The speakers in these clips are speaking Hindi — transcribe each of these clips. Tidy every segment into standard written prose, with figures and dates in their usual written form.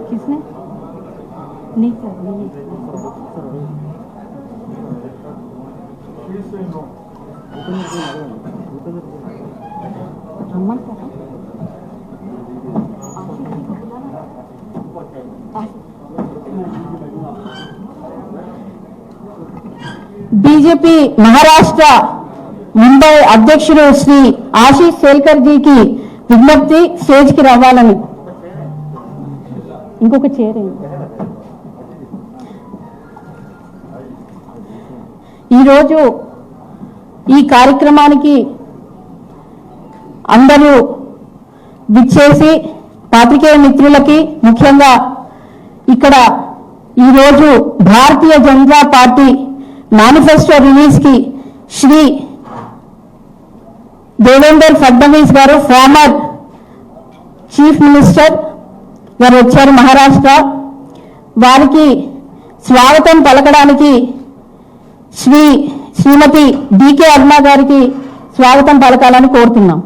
किसने नहीं सर बीजेपी महाराष्ट्र मुंबई अध्यक्षుడు श्री आशीष सेलकर जी की विज्ञप्ति स्टेज की रावाలని ఇంకొక చైర్ ఈరోజు ఈ కార్యక్రమానికి అందరూ విచ్చేసి పాత్రికేయ మిత్రులకి ముఖ్యంగా ఇక్కడ ఈరోజు Bharatiya Janata party manifesto release కి శ్రీ దేవేంద్ర ఫడ్నవీస్ గారు ఫార్మర్ చీఫ్ మినిస్టర్ గారు వచ్చారు మహారాష్ట్ర. వారికి స్వాగతం పలకడానికి శ్రీమతి డికే అరుణ గారికి స్వాగతం పలకాలని కోరుతున్నాం.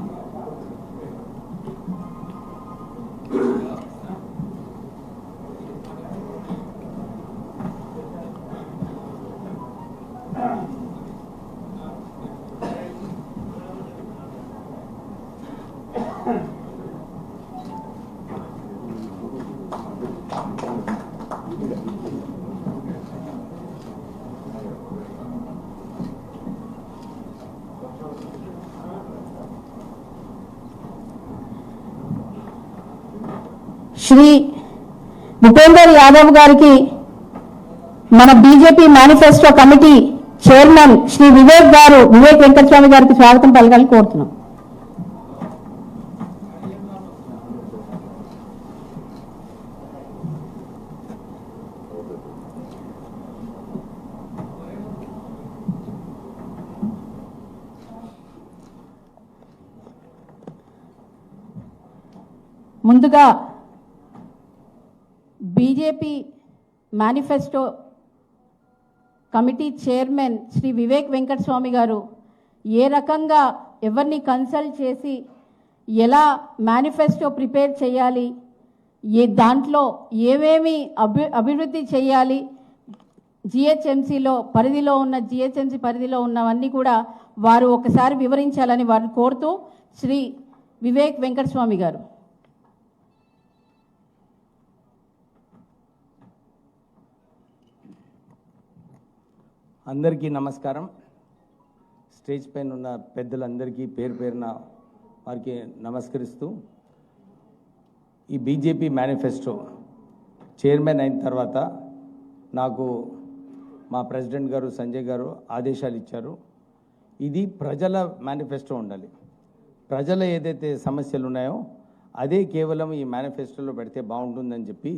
श्री भूपेंद्र यादव गारिकी मन BJP manifesto committee chairman Shri Vivek Venkataswamy गारिकी स्वागतं पलकाలని కోరుతున్నాం. ముందుగా BJP manifesto committee chairman Shri Vivek Venkataswamy garu ఏ రకంగా ఎవరిని కన్సల్ట్ చేసి ఎలా మేనిఫెస్టో ప్రిపేర్ చేయాలి, దాంట్లో ఏమేమి అభివృద్ధి చేయాలి, జిహెచ్ఎంసీలో పరిధిలో ఉన్న జిహెచ్ఎంసీ పరిధిలో ఉన్నవన్నీ కూడా వారు ఒకసారి వివరించాలని వారు కోరుతూ శ్రీ వివేక్ వెంకటస్వామి గారు. అందరికీ నమస్కారం. స్టేజ్ పైన ఉన్న పెద్దలందరికీ పేరు పేరున వారికి నమస్కరిస్తూ, ఈ బీజేపీ మేనిఫెస్టో చైర్మన్ అయిన తర్వాత నాకు మా ప్రెసిడెంట్ గారు సంజయ్ గారు ఆదేశాలు ఇచ్చారు. ఇది ప్రజల మేనిఫెస్టో ఉండాలి. ప్రజల ఏదైతే సమస్యలు ఉన్నాయో అదే కేవలం ఈ మేనిఫెస్టోలో పెడితే బాగుంటుందని చెప్పి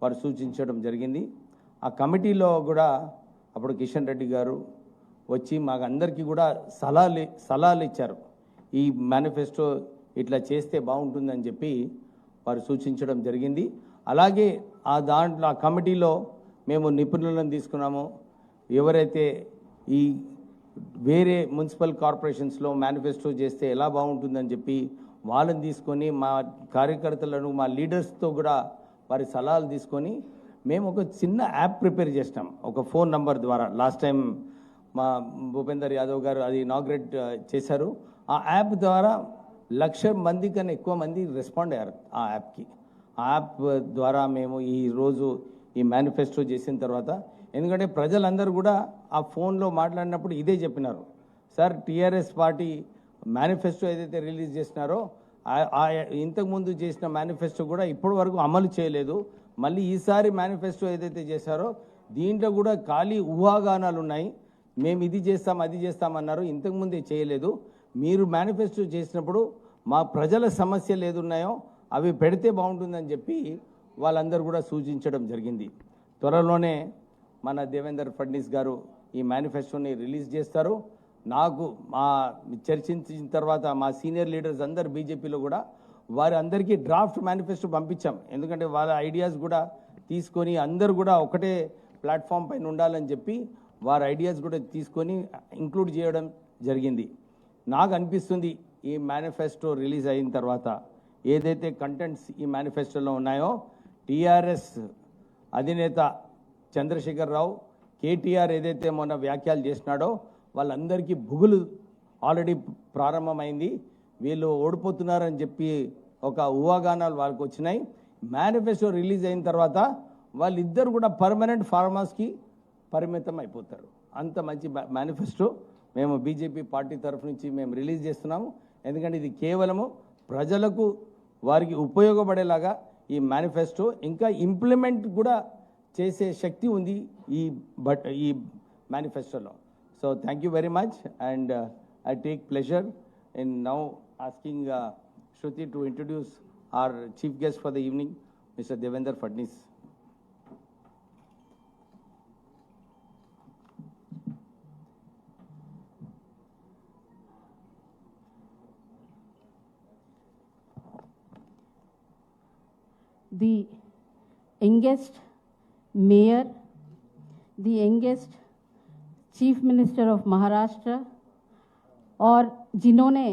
వారు సూచించడం జరిగింది. ఆ కమిటీలో కూడా అప్పుడు కిషన్ రెడ్డి గారు వచ్చి మాకు అందరికీ కూడా సలహాలు ఇచ్చారు. ఈ మేనిఫెస్టో ఇట్లా చేస్తే బాగుంటుందని చెప్పి వారు సూచించడం జరిగింది. అలాగే ఆ కమిటీలో మేము నిపుణులను తీసుకున్నాము. ఎవరైతే ఈ వేరే మున్సిపల్ కార్పొరేషన్స్లో మేనిఫెస్టో చేస్తే ఎలా బాగుంటుందని చెప్పి వాళ్ళని తీసుకొని మా కార్యకర్తలను మా లీడర్స్తో కూడా వారి సలహాలు తీసుకొని మేము ఒక చిన్న యాప్ ప్రిపేర్ చేసినాం. ఒక ఫోన్ నంబర్ ద్వారా లాస్ట్ టైం మా భూపేందర్ యాదవ్ గారు అది ఇనాగ్రేట్ చేశారు. ఆ యాప్ ద్వారా 1,00,000 మంది కన్నా ఎక్కువ మంది రెస్పాండ్ అయ్యారు ఆ యాప్కి. ఆ యాప్ ద్వారా మేము ఈరోజు ఈ మేనిఫెస్టో చేసిన తర్వాత, ఎందుకంటే ప్రజలందరూ కూడా ఆ ఫోన్లో మాట్లాడినప్పుడు ఇదే చెప్పినారు, సార్ టీఆర్ఎస్ పార్టీ మేనిఫెస్టో ఏదైతే రిలీజ్ చేసినారో ఇంతకుముందు చేసిన మేనిఫెస్టో కూడా ఇప్పటి వరకు అమలు చేయలేదు. మళ్ళీ ఈసారి మేనిఫెస్టో ఏదైతే చేశారో దీంట్లో కూడా ఖాళీ ఊహాగానాలు ఉన్నాయి. మేము ఇది చేస్తాం అది చేస్తామన్నారు, ఇంతకుముందే చేయలేదు. మీరు మేనిఫెస్టో చేసినప్పుడు మా ప్రజల సమస్యలు ఏదున్నాయో అవి పెడితే బాగుంటుందని చెప్పి వాళ్ళందరూ కూడా సూచించడం జరిగింది. త్వరలోనే మన దేవేంద్ర ఫడ్నవీస్ గారు ఈ మేనిఫెస్టోని రిలీజ్ చేస్తారు. నాకు మా చర్చించిన తర్వాత మా సీనియర్ లీడర్స్ అందరు బీజేపీలో కూడా వారి అందరికీ డ్రాఫ్ట్ మేనిఫెస్టో పంపించాం. ఎందుకంటే వాళ్ళ ఐడియాస్ కూడా తీసుకొని అందరూ కూడా ఒకటే ప్లాట్ఫామ్ పైన ఉండాలని చెప్పి వారి ఐడియాస్ కూడా తీసుకొని ఇంక్లూడ్ చేయడం జరిగింది. నాకు అనిపిస్తుంది ఈ మేనిఫెస్టో రిలీజ్ అయిన తర్వాత ఏదైతే కంటెంట్స్ ఈ మేనిఫెస్టోలో ఉన్నాయో టీఆర్ఎస్ అధినేత చంద్రశేఖర్ రావు కేటీఆర్ ఏదైతే మొన్న వ్యాఖ్యలు చేసినాడో వాళ్ళందరికీ బుగులు ఆల్రెడీ ప్రారంభమైంది. వీళ్ళు ఓడిపోతున్నారని చెప్పి ఒక ఊహాగానాలు వాళ్ళకి వచ్చినాయి. మేనిఫెస్టో రిలీజ్ అయిన తర్వాత వాళ్ళిద్దరు కూడా పర్మనెంట్ ఫార్మర్స్కి పరిమితం అయిపోతారు. అంత మంచి మేనిఫెస్టో మేము బీజేపీ పార్టీ తరఫు నుంచి మేము రిలీజ్ చేస్తున్నాము. ఎందుకంటే ఇది కేవలము ప్రజలకు వారికి ఉపయోగపడేలాగా ఈ మేనిఫెస్టో ఇంకా ఇంప్లిమెంట్ కూడా చేసే శక్తి ఉంది ఈ మేనిఫెస్టోలో. So thank you very much and I take pleasure in now asking Shruti to introduce our chief guest for the evening, Mr. Devendra Fadnis. The youngest mayor, the youngest chief minister of Maharashtra, और जिन्होंने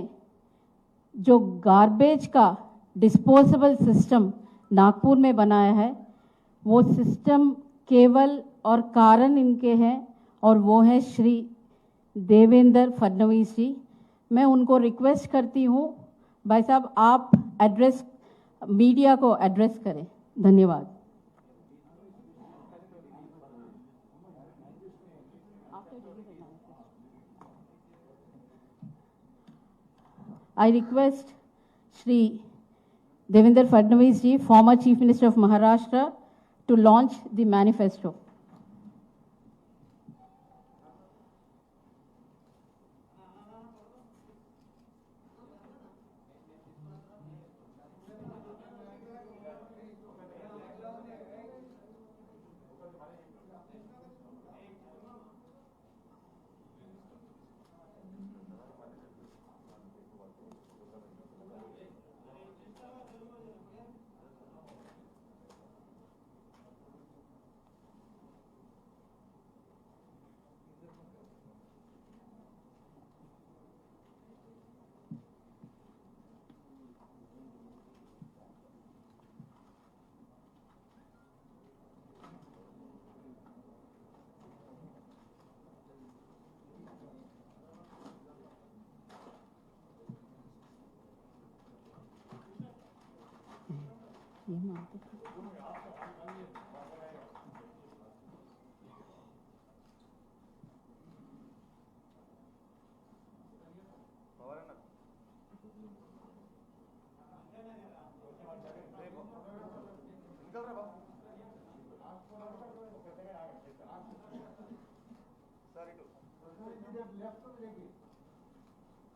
जो गार्बेज का डिस्पोजेबल सिस्टम नागपुर में बनाया है वो सिस्टम केवल और कारण इनके हैं और वो है श्री देवेंद्र फडणवीस जी. मैं उनको रिक्वेस्ट करती हूँ भाई साहब आप एड्रेस मीडिया को एड्रेस करें. धन्यवाद. I request Shri Devendra Fadnavis ji, former Chief Minister of Maharashtra, to launch the manifesto.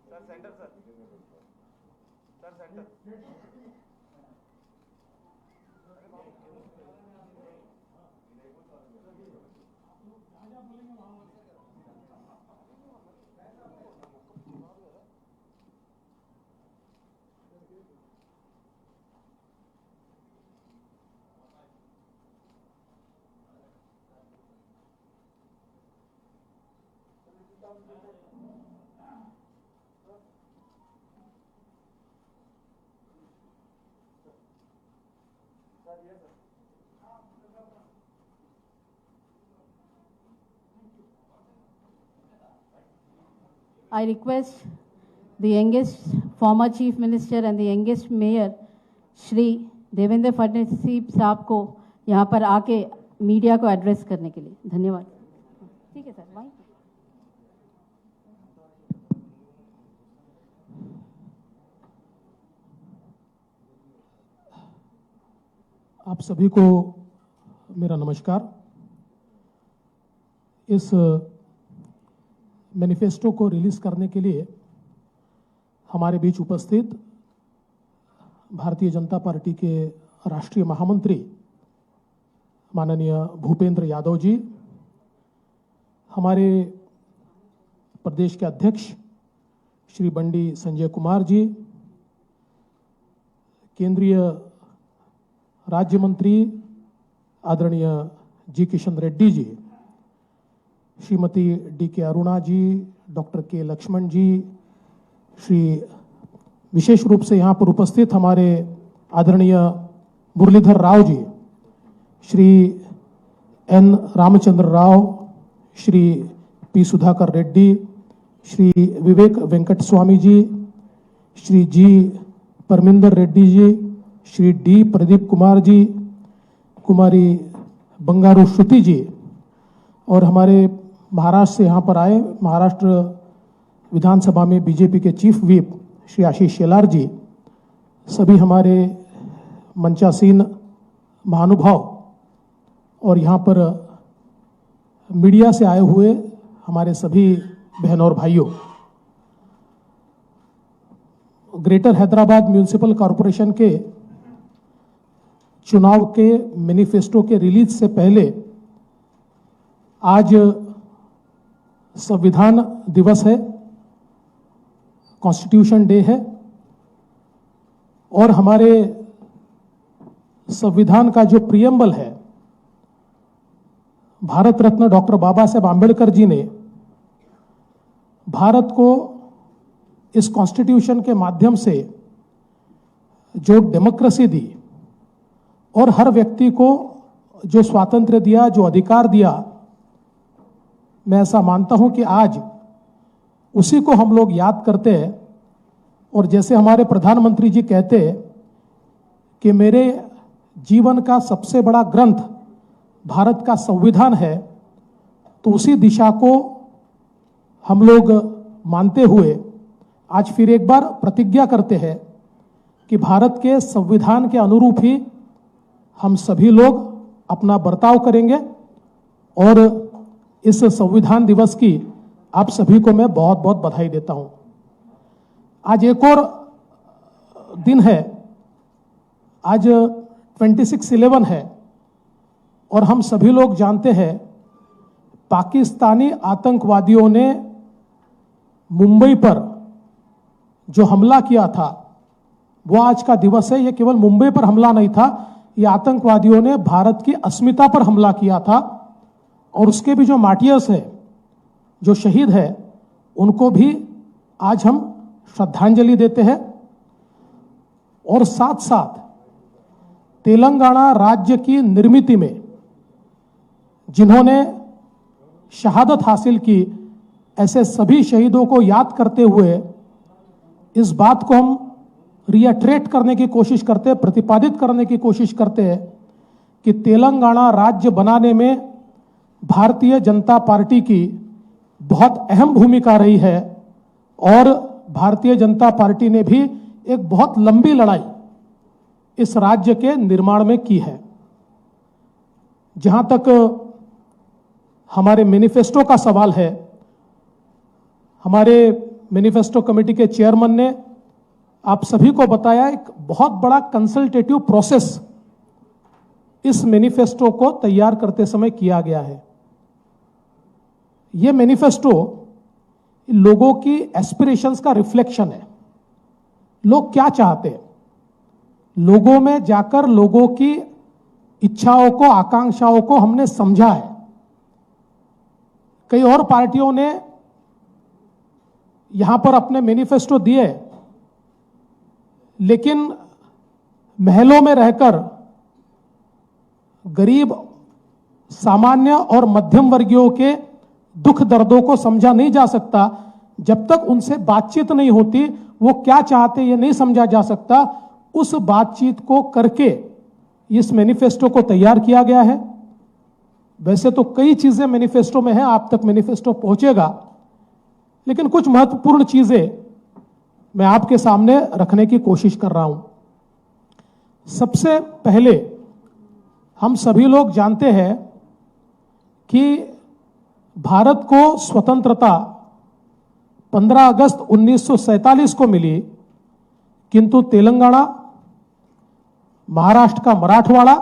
Sir centre sir centre I request the youngest former Chief Minister and the youngest Mayor, Shri Devendra Fadnavis साहब को यहाँ पर आके मीडिया को एड्रेस करने के लिए. धन्यवाद. ठीक है सर. वहीं आप सभी को मेरा नमस्कार. इस मैनिफेस्टो को रिलीज करने के लिए हमारे बीच उपस्थित भारतीय जनता पार्टी के राष्ट्रीय महामंत्री माननीय भूपेंद्र यादव जी, हमारे प्रदेश के अध्यक्ष श्री बंडी संजय कुमार जी, केंद्रीय राज्य मंत्री आदरणीय जी किशन रेड्डी जी, श्रीमती डी के अरुणा जी, डॉक्टर के लक्ष्मण जी, श्री विशेष रूप से यहाँ पर उपस्थित हमारे आदरणीय मुरलीधर राव जी, श्री एन रामचंद्र राव, श्री पी सुधाकर रेड्डी, श्री विवेक वेंकट स्वामी जी, श्री जी परमिंदर रेड्डी जी, श्री डी प्रदीप कुमार जी, कुमारी बंगारू श्रुति जी, और हमारे महाराष्ट्र से यहाँ पर आए महाराष्ट्र विधानसभा में बीजेपी के चीफ व्हिप श्री आशीष शेलार जी, सभी हमारे मंचासीन महानुभाव और यहाँ पर मीडिया से आए हुए हमारे सभी बहनों और भाइयों, ग्रेटर हैदराबाद म्यूनिसिपल कॉरपोरेशन के चुनाव के मैनिफेस्टो के रिलीज से पहले आज संविधान दिवस है, कॉन्स्टिट्यूशन डे है, और हमारे संविधान का जो प्रियम्बल है, भारत रत्न डॉक्टर बाबा साहेब आंबेडकर जी ने भारत को इस कॉन्स्टिट्यूशन के माध्यम से जो डेमोक्रेसी दी और हर व्यक्ति को जो स्वातंत्र्य दिया, जो अधिकार दिया, मैं ऐसा मानता हूं कि आज उसी को हम लोग याद करते हैं। और जैसे हमारे प्रधानमंत्री जी कहते हैं कि मेरे जीवन का सबसे बड़ा ग्रंथ भारत का संविधान है, तो उसी दिशा को हम लोग मानते हुए आज फिर एक बार प्रतिज्ञा करते हैं कि भारत के संविधान के अनुरूप ही हम सभी लोग अपना बर्ताव करेंगे। और इस संविधान दिवस की आप सभी को मैं बहुत बहुत बधाई देता हूं। आज एक और दिन है, आज 26/11 है, और हम सभी लोग जानते हैं पाकिस्तानी आतंकवादियों ने मुंबई पर जो हमला किया था वो आज का दिवस है। ये केवल मुंबई पर हमला नहीं था, ये आतंकवादियों ने भारत की अस्मिता पर हमला किया था, और उसके भी जो मार्टियर्स है, जो शहीद है, उनको भी आज हम श्रद्धांजलि देते हैं। और साथ साथ तेलंगाना राज्य की निर्मिति में जिन्होंने शहादत हासिल की, ऐसे सभी शहीदों को याद करते हुए इस बात को हम रिएट्रेट करने की कोशिश करते हैं, प्रतिपादित करने की कोशिश करते हैं कि तेलंगाना राज्य बनाने में भारतीय जनता पार्टी की बहुत अहम भूमिका रही है, और भारतीय जनता पार्टी ने भी एक बहुत लंबी लड़ाई इस राज्य के निर्माण में की है। जहां तक हमारे मैनिफेस्टो का सवाल है, हमारे मैनिफेस्टो कमेटी के चेयरमैन ने आप सभी को बताया, एक बहुत बड़ा कंसल्टेटिव प्रोसेस इस मैनिफेस्टो को तैयार करते समय किया गया है। यह मैनिफेस्टो लोगों की एस्पिरेशंस का रिफ्लेक्शन है। लोग क्या चाहते हैं, लोगों में जाकर लोगों की इच्छाओं को, आकांक्षाओं को हमने समझा है। कई और पार्टियों ने यहां पर अपने मैनिफेस्टो दिए, लेकिन महलों में रहकर गरीब, सामान्य और मध्यम वर्गीयों के दुख दर्दों को समझा नहीं जा सकता जब तक उनसे बातचीत नहीं होती। वो क्या चाहते ये नहीं समझा जा सकता। उस बातचीत को करके इस मैनिफेस्टो को तैयार किया गया है। वैसे तो कई चीजें मैनिफेस्टो में है, आप तक मैनिफेस्टो पहुंचेगा, लेकिन कुछ महत्वपूर्ण चीजें मैं आपके सामने रखने की कोशिश कर रहा हूं। सबसे पहले हम सभी लोग जानते हैं कि भारत को स्वतंत्रता 15 अगस्त 1947 को मिली, किंतु तेलंगाना, महाराष्ट्र का मराठवाड़ा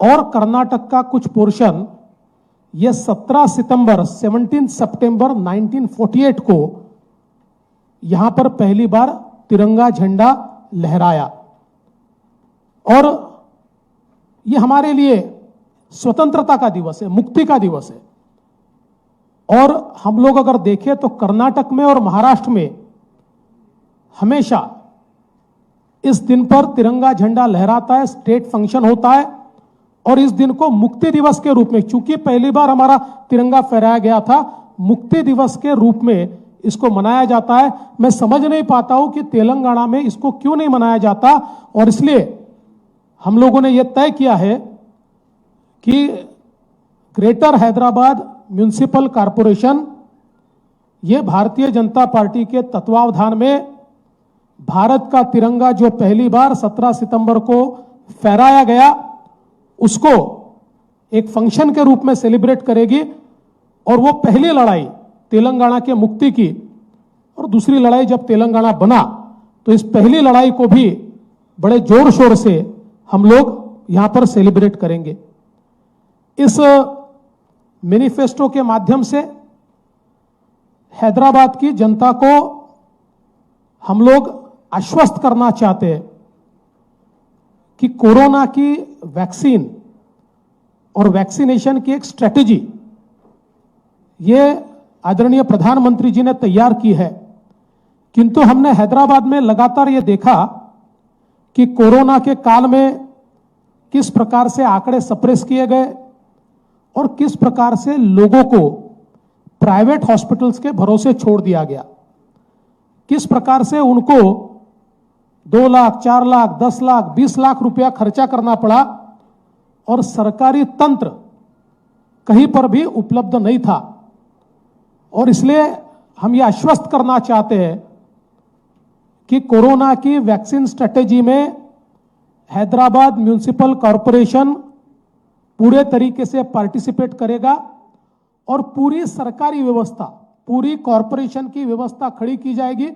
और कर्नाटक का कुछ पोर्शन यह 17 सितंबर 1948 को यहां पर पहली बार तिरंगा झंडा लहराया। और यह हमारे लिए स्वतंत्रता का दिवस है, मुक्ति का दिवस है। और हम लोग अगर देखें तो कर्नाटक में और महाराष्ट्र में हमेशा इस दिन पर तिरंगा झंडा लहराता है, स्टेट फंक्शन होता है। और इस दिन को मुक्ति दिवस के रूप में, चूंकि पहली बार हमारा तिरंगा फहराया गया था, मुक्ति दिवस के रूप में इसको मनाया जाता है। मैं समझ नहीं पाता हूं कि तेलंगाना में इसको क्यों नहीं मनाया जाता। और इसलिए हम लोगों ने यह तय किया है कि ग्रेटर हैदराबाद म्युनिसिपल कॉरपोरेशन, ये भारतीय जनता पार्टी के तत्वावधान में भारत का तिरंगा जो पहली बार 17 सितंबर को फहराया गया, उसको एक फंक्शन के रूप में सेलिब्रेट करेगी। और वो पहली लड़ाई तेलंगाना के मुक्ति की, और दूसरी लड़ाई जब तेलंगाना बना, तो इस पहली लड़ाई को भी बड़े जोर शोर से हम लोग यहां पर सेलिब्रेट करेंगे। इस मैनिफेस्टो के माध्यम से हैदराबाद की जनता को हम लोग आश्वस्त करना चाहते हैं कि कोरोना की वैक्सीन और वैक्सीनेशन की एक स्ट्रेटेजी ये आदरणीय प्रधानमंत्री जी ने तैयार की है। किंतु हमने हैदराबाद में लगातार ये देखा कि कोरोना के काल में किस प्रकार से आंकड़े सप्रेस किए गए और किस प्रकार से लोगों को प्राइवेट हॉस्पिटल्स के भरोसे छोड़ दिया गया, किस प्रकार से उनको 2 लाख, 4 लाख, 10 लाख, 20 लाख रुपया खर्चा करना पड़ा और सरकारी तंत्र कहीं पर भी उपलब्ध नहीं था। और इसलिए हम ये आश्वस्त करना चाहते हैं कि कोरोना की वैक्सीन स्ट्रेटेजी में हैदराबाद म्युनिसिपल कॉरपोरेशन पूरे तरीके से पार्टिसिपेट करेगा और पूरी सरकारी व्यवस्था, पूरी कॉरपोरेशन की व्यवस्था खड़ी की जाएगी।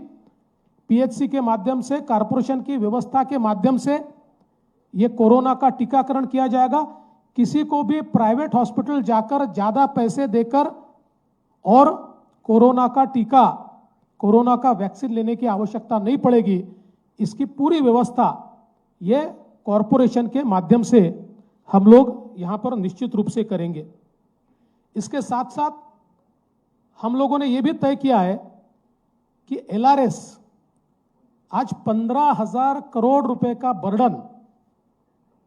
पीएचसी के माध्यम से, कॉरपोरेशन की व्यवस्था के माध्यम से ये कोरोना का टीकाकरण किया जाएगा। किसी को भी प्राइवेट हॉस्पिटल जाकर ज्यादा पैसे देकर और कोरोना का टीका, कोरोना का वैक्सीन लेने की आवश्यकता नहीं पड़ेगी। इसकी पूरी व्यवस्था ये कॉरपोरेशन के माध्यम से हम लोग यहां पर निश्चित रूप से करेंगे। इसके साथ साथ हम लोगों ने यह भी तय किया है कि एलआरएस, आज 15,000 करोड़ रुपए का बर्डन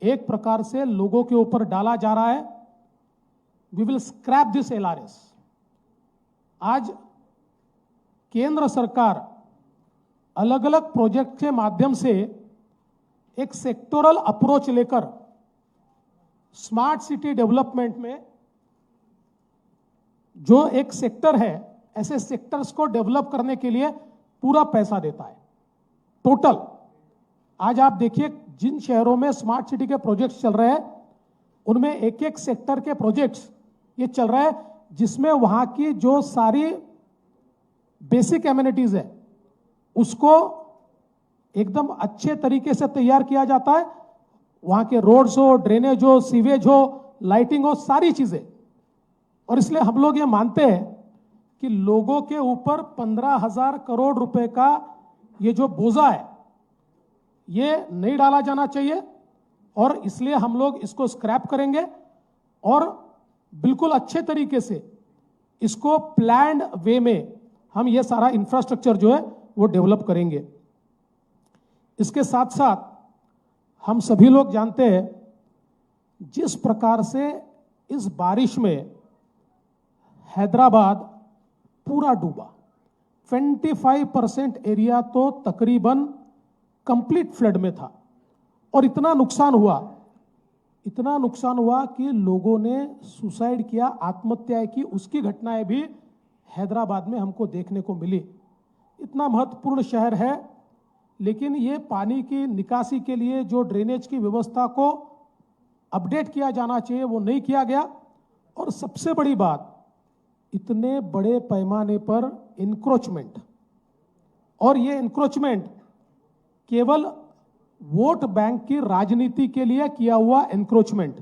एक प्रकार से लोगों के ऊपर डाला जा रहा है। We will scrap this LRS. आज केंद्र सरकार अलग अलग प्रोजेक्ट के माध्यम से एक सेक्टोरल अप्रोच लेकर स्मार्ट सिटी डेवलपमेंट में जो एक सेक्टर है, ऐसे सेक्टर्स को डेवलप करने के लिए पूरा पैसा देता है। टोटल आज आप देखिए जिन शहरों में स्मार्ट सिटी के प्रोजेक्ट्स चल रहे हैं, उनमें एक एक सेक्टर के प्रोजेक्ट्स ये चल रहा है, जिसमें वहां की जो सारी बेसिक एमिनिटीज है उसको एकदम अच्छे तरीके से तैयार किया जाता है। वहां के रोड्स हो, ड्रेनेज हो, सीवेज हो, लाइटिंग हो, सारी चीजें। और इसलिए हम लोग ये मानते हैं कि लोगों के ऊपर 15,000 करोड़ रुपए का ये जो बोझा है ये नहीं डाला जाना चाहिए। और इसलिए हम लोग इसको स्क्रैप करेंगे और बिल्कुल अच्छे तरीके से इसको प्लान्ड वे में हम ये सारा इंफ्रास्ट्रक्चर जो है वो डेवलप करेंगे। इसके साथ साथ हम सभी लोग जानते हैं जिस प्रकार से इस बारिश में हैदराबाद पूरा डूबा, 25% एरिया तो तकरीबन कंप्लीट फ्लड में था। और इतना नुकसान हुआ कि लोगों ने सुसाइड किया, आत्महत्या की, उसकी घटनाएं भी हैदराबाद में हमको देखने को मिली। इतना महत्वपूर्ण शहर है, लेकिन ये पानी की निकासी के लिए जो ड्रेनेज की व्यवस्था को अपडेट किया जाना चाहिए वो नहीं किया गया। और सबसे बड़ी बात, इतने बड़े पैमाने पर इंक्रोचमेंट, और ये इंक्रोचमेंट केवल वोट बैंक की राजनीति के लिए किया हुआ इंक्रोचमेंट,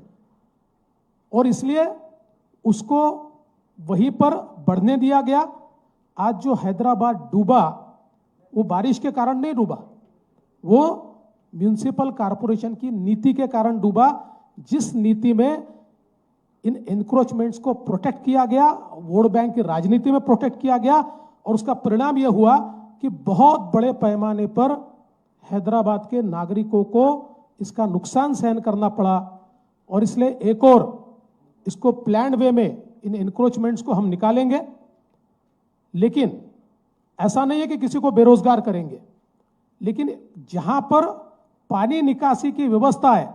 और इसलिए उसको वहीं पर बढ़ने दिया गया। आज जो हैदराबाद डूबा वो बारिश के कारण नहीं डूबा, वो म्युनिसिपल कॉरपोरेशन की नीति के कारण डूबा, जिस नीति में इन एनक्रोचमेंट्स को प्रोटेक्ट किया गया, वोट बैंक की राजनीति में प्रोटेक्ट किया गया, और उसका परिणाम यह हुआ कि बहुत बड़े पैमाने पर हैदराबाद के नागरिकों को इसका नुकसान सहन करना पड़ा। और इसलिए एक और इसको प्लान्ड वे में इन एनक्रोचमेंट्स को हम निकालेंगे, लेकिन ऐसा नहीं है कि किसी को बेरोजगार करेंगे, लेकिन जहां पर पानी निकासी की व्यवस्था है,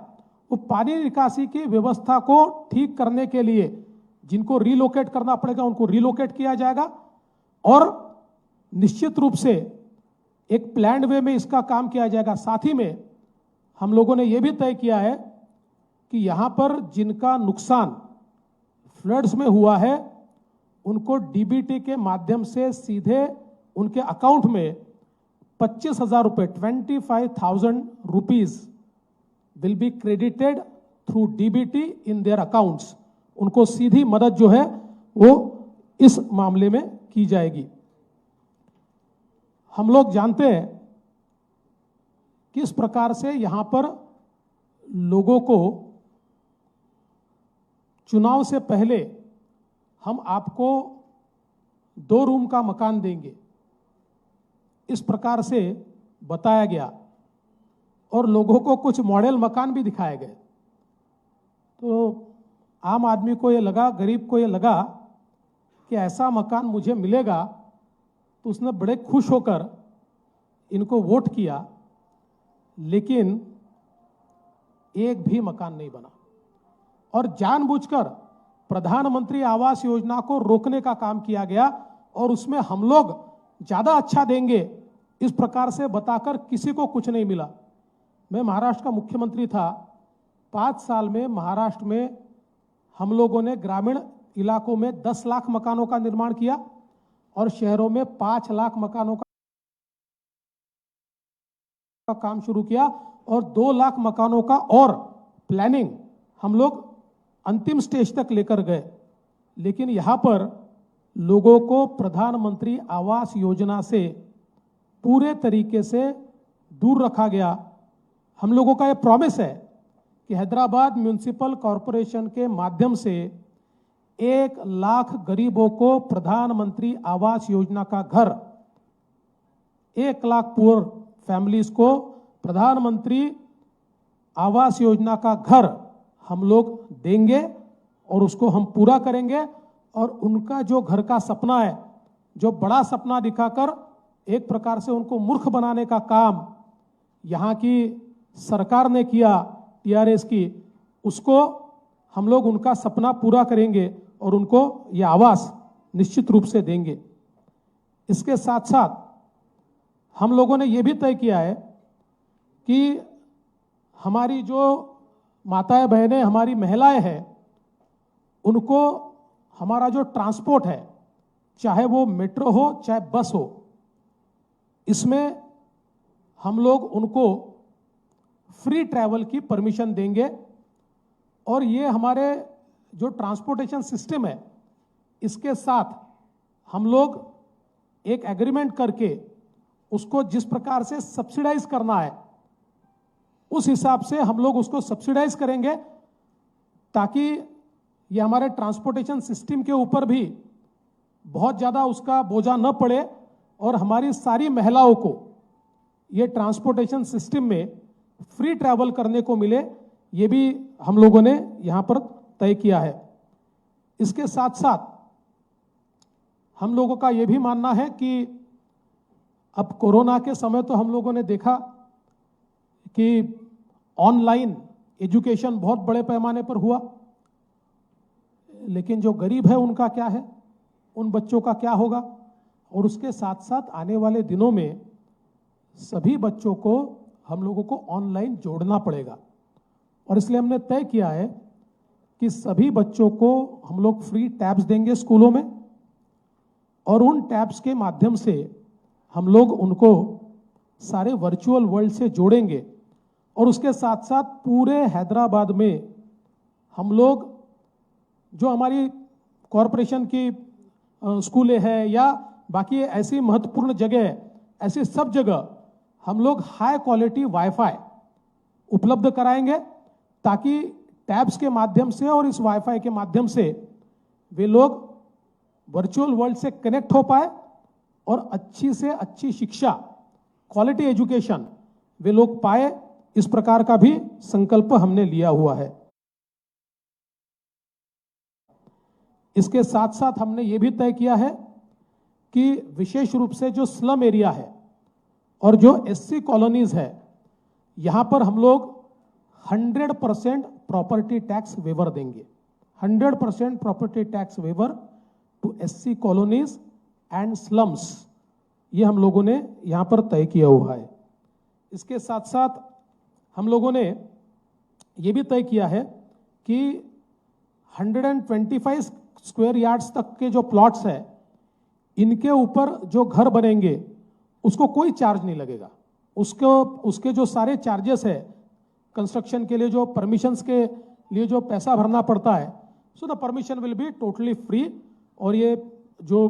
वो पानी निकासी की व्यवस्था को ठीक करने के लिए जिनको रिलोकेट करना पड़ेगा उनको रिलोकेट किया जाएगा, और निश्चित रूप से एक प्लान्ड वे में इसका काम किया जाएगा। साथ ही में हम लोगों ने यह भी तय किया है कि यहां पर जिनका नुकसान फ्लड्स में हुआ है उनको डीबीटी के माध्यम से सीधे उनके अकाउंट में 25,000 रुपए 25,000 rupees will be credited through DBT in their accounts. उनको सीधी मदद जो है वो इस मामले में की जाएगी। हम लोग जानते हैं किस प्रकार से यहां पर लोगों को चुनाव से पहले हम आपको 2 रूम का मकान देंगे, इस प्रकार से बताया गया, और लोगों को कुछ मॉडल मकान भी दिखाए गए। तो आम आदमी को ये लगा, गरीब को ये लगा कि ऐसा मकान मुझे मिलेगा, तो उसने बड़े खुश होकर इनको वोट किया, लेकिन एक भी मकान नहीं बना। और जानबूझकर प्रधानमंत्री आवास योजना को रोकने का काम किया गया, और उसमें हम लोग ज्यादा अच्छा देंगे इस प्रकार से बताकर किसी को कुछ नहीं मिला। मैं महाराष्ट्र का मुख्यमंत्री था, 5 साल में महाराष्ट्र में हम लोगों ने ग्रामीण इलाकों में 10 लाख मकानों का निर्माण किया, और शहरों में 5 लाख मकानों का काम शुरू किया, और 2 लाख मकानों का और प्लानिंग हम लोग अंतिम स्टेज तक लेकर गए। लेकिन यहां पर लोगों को प्रधानमंत्री आवास योजना से पूरे तरीके से दूर रखा गया। हम लोगों का यह प्रॉमिस है कि हैदराबाद म्युनिसिपल कॉरपोरेशन के माध्यम से 1 लाख गरीबों को प्रधानमंत्री आवास योजना का घर, 1 लाख पुअर फैमिलीज को प्रधानमंत्री आवास योजना का घर हम लोग देंगे, और उसको हम पूरा करेंगे। और उनका जो घर का सपना है, जो बड़ा सपना दिखाकर एक प्रकार से उनको मूर्ख बनाने का काम यहाँ की सरकार ने किया, टीआरएस की, उसको हम लोग उनका सपना पूरा करेंगे और उनको ये आवास निश्चित रूप से देंगे। इसके साथ साथ हम लोगों ने ये भी तय किया है कि हमारी जो माताएं बहनें, हमारी महिलाएं हैं, उनको हमारा जो ट्रांसपोर्ट है, चाहे वो मेट्रो हो चाहे बस हो, इसमें हम लोग उनको फ्री ट्रैवल की परमिशन देंगे। और ये हमारे जो ट्रांसपोर्टेशन सिस्टम है, इसके साथ हम लोग एक एग्रीमेंट करके उसको जिस प्रकार से सब्सिडाइज करना है, उस हिसाब से हम लोग उसको सब्सिडाइज करेंगे, ताकि ये हमारे ट्रांसपोर्टेशन सिस्टम के ऊपर भी बहुत ज़्यादा उसका बोझा न पड़े, और हमारी सारी महिलाओं को ये ट्रांसपोर्टेशन सिस्टम में फ्री ट्रैवल करने को मिले। ये भी हम लोगों ने यहाँ पर तय किया है। इसके साथ साथ हम लोगों का ये भी मानना है कि अब कोरोना के समय तो हम लोगों ने देखा कि ऑनलाइन एजुकेशन बहुत बड़े पैमाने पर हुआ, लेकिन जो गरीब है उनका क्या है, उन बच्चों का क्या होगा। और उसके साथ साथ आने वाले दिनों में सभी बच्चों को हम लोगों को ऑनलाइन जोड़ना पड़ेगा, और इसलिए हमने तय किया है कि सभी बच्चों को हम लोग फ्री टैब्स देंगे स्कूलों में, और उन टैब्स के माध्यम से हम लोग उनको सारे वर्चुअल वर्ल्ड से जोड़ेंगे। और उसके साथ साथ पूरे हैदराबाद में हम लोग जो हमारी कॉरपोरेशन की स्कूलें हैं या बाकी ऐसी महत्वपूर्ण जगह, ऐसी सब जगह हम लोग हाई क्वालिटी वाईफाई उपलब्ध कराएंगे, ताकि टैब्स के माध्यम से और इस वाईफाई के माध्यम से वे लोग वर्चुअल वर्ल्ड से कनेक्ट हो पाए और अच्छी से अच्छी शिक्षा, क्वालिटी एजुकेशन वे लोग पाए, इस प्रकार का भी संकल्प हमने लिया हुआ है। इसके साथ साथ हमने ये भी तय किया है कि विशेष रूप से जो स्लम एरिया है और जो एससी कॉलोनीज है, यहां पर हम लोग 100% प्रॉपर्टी टैक्स वेवर देंगे। 100% property tax waiver to SC colonies and slums, ये हम लोगों ने यहां पर तय किया हुआ है। इसके साथ साथ हम लोगों ने ये भी तय किया है कि 125 स्क्वायर यार्ड्स तक के जो प्लॉट्स है, इनके ऊपर जो घर बनेंगे उसको कोई चार्ज नहीं लगेगा। उसके जो सारे चार्जेस है, कंस्ट्रक्शन के लिए जो परमिशंस के लिए जो पैसा भरना पड़ता है, so the permission will be totally free. और ये जो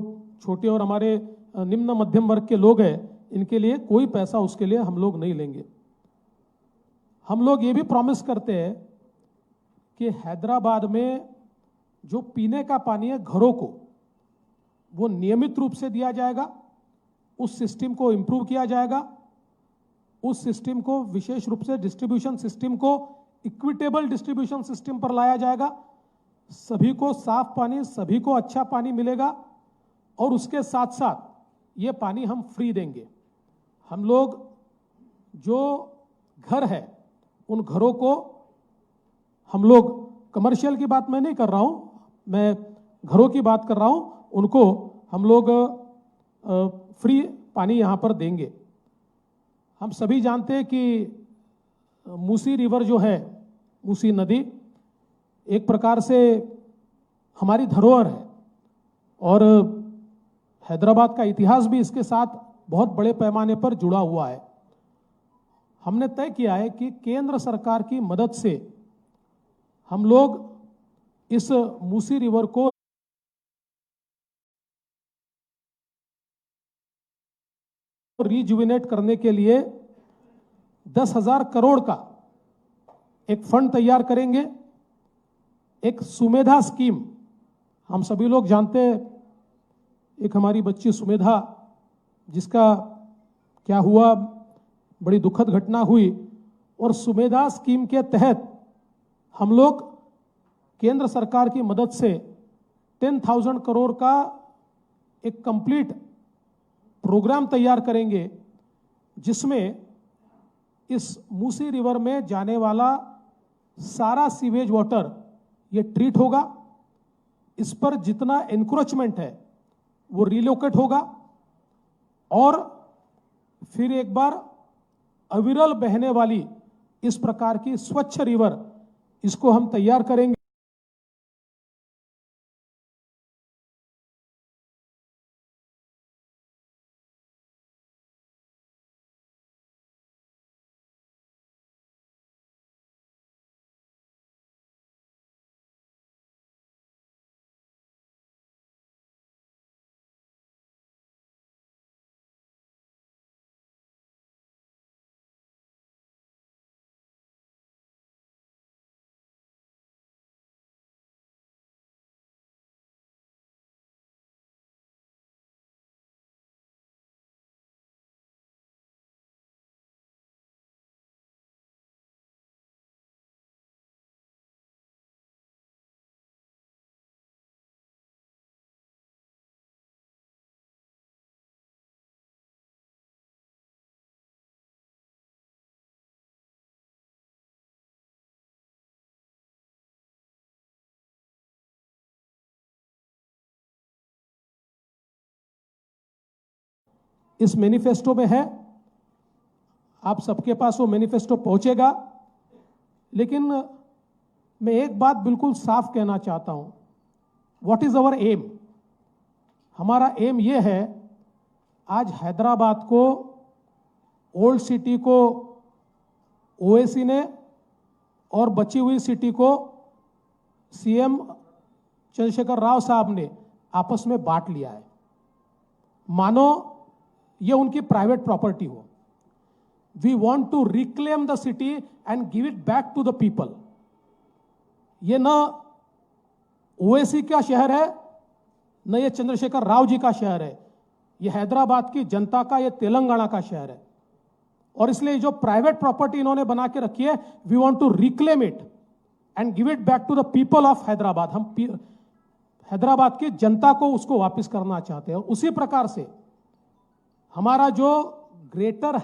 छोटे और हमारे निम्न मध्यम वर्ग के लोग हैं, इनके लिए कोई पैसा उसके लिए हम लोग नहीं लेंगे। हम लोग ये भी प्रॉमिस करते हैं कि हैदराबाद में जो पीने का पानी है घरों को, वो नियमित रूप से दिया जाएगा। उस सिस्टम को इंप्रूव किया जाएगा। उस सिस्टम को विशेष रूप से डिस्ट्रीब्यूशन सिस्टम को इक्विटेबल डिस्ट्रीब्यूशन सिस्टम पर लाया जाएगा। सभी को साफ पानी, सभी को अच्छा पानी मिलेगा और उसके साथ साथ ये पानी हम फ्री देंगे। हम लोग जो घर है उन घरों को हम लोग, कमर्शियल की बात मैं नहीं कर रहा हूं, मैं घरों की बात कर रहा हूं, उनको हम लोग फ्री पानी यहां पर देंगे। हम सभी जानते हैं कि मूसी रिवर जो है, मूसी नदी एक प्रकार से हमारी धरोहर है और हैदराबाद का इतिहास भी इसके साथ बहुत बड़े पैमाने पर जुड़ा हुआ है। हमने तय किया है कि केंद्र सरकार की मदद से हम लोग इस मूसी रिवर को रिजुविनेट करने के लिए 10,000 करोड़ का एक फंड तैयार करेंगे। एक सुमेधा स्कीम, हम सभी लोग जानते हैं, एक हमारी बच्ची सुमेधा, जिसका क्या हुआ, बड़ी दुखद घटना हुई, और सुमेधा स्कीम के तहत हम लोग केंद्र सरकार की मदद से 10,000 करोड़ का एक कंप्लीट प्रोग्राम तैयार करेंगे, जिसमें इस मूसी रिवर में जाने वाला सारा सीवेज वाटर ये ट्रीट होगा। इस पर जितना एनक्रोचमेंट है वो रिलोकेट होगा और फिर एक बार अविरल बहने वाली इस प्रकार की स्वच्छ रिवर, इसको हम तैयार करेंगे। इस मैनिफेस्टो में है, आप सबके पास वो मैनिफेस्टो पहुंचेगा। लेकिन मैं एक बात बिल्कुल साफ कहना चाहता हूं, व्हाट इज अवर एम। हमारा एम ये है, आज हैदराबाद को, ओल्ड सिटी को ओएसी ने और बची हुई सिटी को सीएम चंद्रशेखर राव साहब ने आपस में बांट लिया है, मानो ये उनकी प्राइवेट प्रॉपर्टी हो। We want to reclaim the city and give it back to the people. ये न ओवैसी का शहर है, न ये चंद्रशेखर राव जी का शहर है, ये हैदराबाद की जनता का, ये तेलंगाना का शहर है। और इसलिए जो प्राइवेट प्रॉपर्टी इन्होंने बना के रखी है, we want to reclaim it and give it back to the people of Hyderabad. हम हैदराबाद की जनता को उसको वापस करना चाहते हैं। उसी प्रकार से हमारा जो ग्रेटर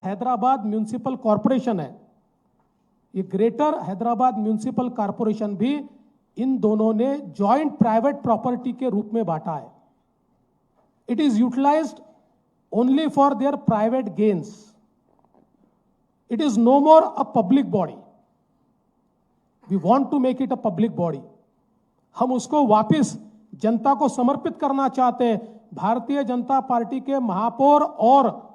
हैदराबाद म्युनिसिपल कॉरपोरेशन है, ये ग्रेटर हैदराबाद म्युनिसिपल कॉरपोरेशन भी इन दोनों ने जॉइंट प्राइवेट प्रॉपर्टी के रूप में बांटा है। It is utilised only for their private gains. It is no more a public body. We want to make it a public body. हम उसको वापस जनता को समर्पित करना चाहते हैं। भारतीय जनता पार्टी के महापौर और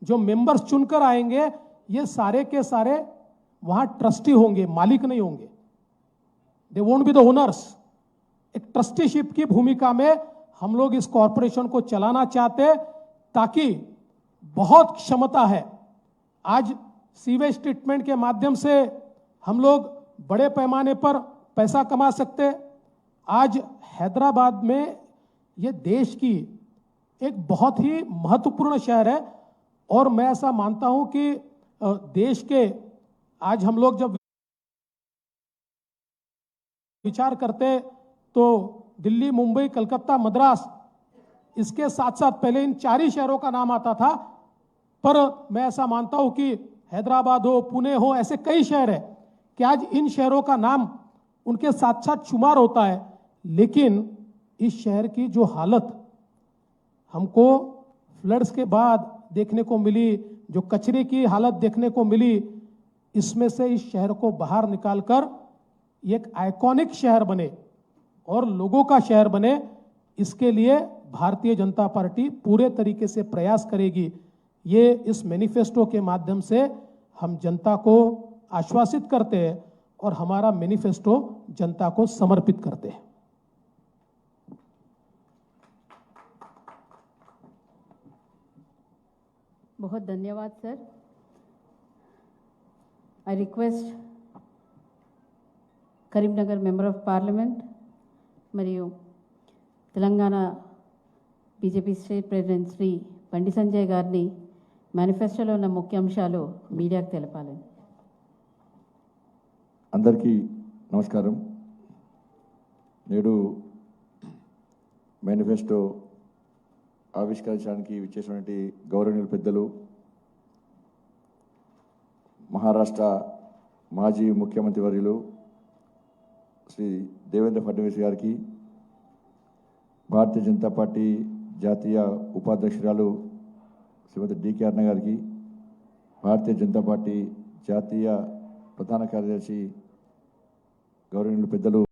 जो मेंबर्स चुनकर आएंगे, ये सारे के सारे वहां ट्रस्टी होंगे, मालिक नहीं होंगे। They won't be the owners. एक ट्रस्टीशिप की भूमिका में हम लोग इस कॉरपोरेशन को चलाना चाहते हैं, ताकि बहुत क्षमता है। आज सीवेज ट्रीटमेंट के माध्यम से हम लोग बड़े पैमाने पर पैसा कमा सकते हैं। आज हैदराबाद में ये देश की एक बहुत ही महत्वपूर्ण शहर है, और मैं ऐसा मानता हूं कि देश के आज हम लोग जब विचार करते तो दिल्ली, मुंबई, कलकत्ता, मद्रास, इसके साथ साथ पहले इन 4 ही शहरों का नाम आता था। पर मैं ऐसा मानता हूं कि हैदराबाद हो, पुणे हो, ऐसे कई शहर है कि आज इन शहरों का नाम उनके साथ साथ शुमार होता है। लेकिन इस शहर की जो हालत हमको फ्लड्स के बाद देखने को मिली, जो कचरे की हालत देखने को मिली, इसमें से इस शहर को बाहर निकालकर एक आइकॉनिक शहर बने और लोगों का शहर बने, इसके लिए भारतीय जनता पार्टी पूरे तरीके से प्रयास करेगी। ये इस मैनिफेस्टो के माध्यम से हम जनता को आश्वासित करते हैं और हमारा मैनिफेस्टो जनता को समर्पित करते हैं। बहुत धन्यवाद sir. I request Karimnagar member of parliament మరియు Telangana BJP state president Shri Bandi Sanjay గారిని మేనిఫెస్టోలో ఉన్న ముఖ్యాంశాలు మీడియాకు తెలపాలని. అందరికీ నమస్కారం. నేడు మేనిఫెస్టో ఆవిష్కరించడానికి విచ్చేసినటువంటి గౌరవనీయుల పెద్దలు, మహారాష్ట్ర మాజీ ముఖ్యమంత్రి వర్యులు శ్రీ దేవేంద్ర ఫడ్నవీస్ గారికి, భారతీయ జనతా పార్టీ జాతీయ ఉపాధ్యక్షురాలు శ్రీమతి డికే అరుణ గారికి, భారతీయ జనతా పార్టీ జాతీయ ప్రధాన కార్యదర్శి గౌరవనీయులు పెద్దలు